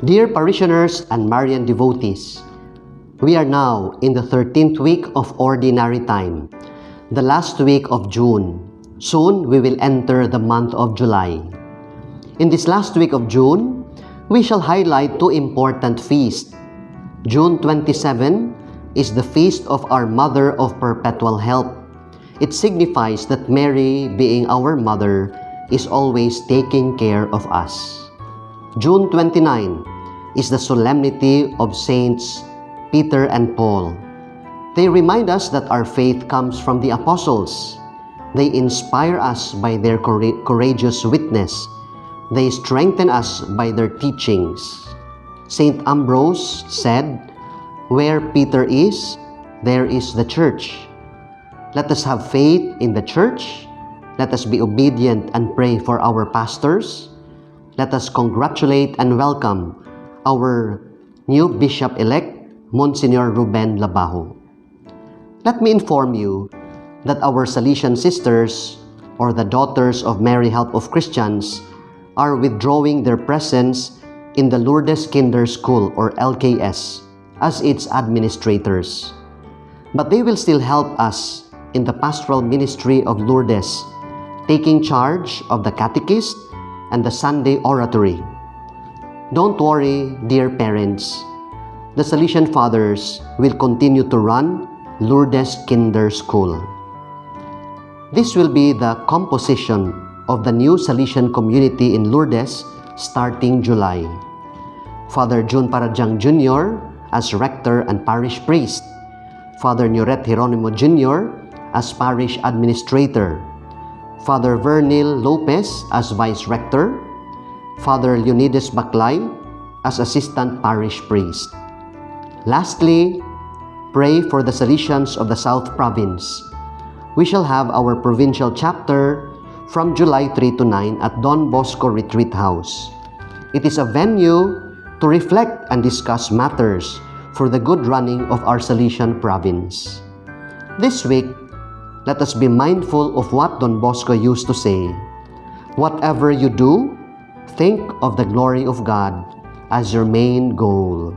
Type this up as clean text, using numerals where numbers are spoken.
Dear parishioners and Marian devotees, we are now in the 13th week of Ordinary Time, the last week of June. Soon we will enter the month of July. In this last week of June, we shall highlight two important feasts. June 27 is the feast of our Mother of Perpetual Help. It signifies that Mary, being our mother, is always taking care of us. June 29 is the Solemnity of Saints Peter and Paul. They remind us that our faith comes from the apostles. They inspire us by their courageous witness. They strengthen us by their teachings. Saint Ambrose said, "Where Peter is, there is the church." Let us have faith in the church. Let us be obedient and pray for our pastors. Let us congratulate and welcome our new Bishop-elect, Monsignor Ruben Labajo. Let me inform you that our Salesian sisters, or the Daughters of Mary Help of Christians, are withdrawing their presence in the Lourdes Kindergarten, or LKS, as its administrators. But they will still help us in the pastoral ministry of Lourdes, taking charge of the catechist and the Sunday oratory. Don't worry, dear parents. The Salesian Fathers will continue to run Lourdes Kindergarten. This will be the composition of the new Salesian community in Lourdes starting July. Father June Parajang Jr. as Rector and Parish Priest. Father Nuret Geronimo Jr. as Parish Administrator. Father Vernil Lopez as Vice Rector, Father Leonidas Baclay as Assistant Parish Priest. Lastly, pray for the Salesians of the South Province. We shall have our Provincial Chapter from July 3 to 9 at Don Bosco Retreat House. It is a venue to reflect and discuss matters for the good running of our Salesian province. This week, let us be mindful of what Don Bosco used to say, "Whatever you do, think of the glory of God as your main goal."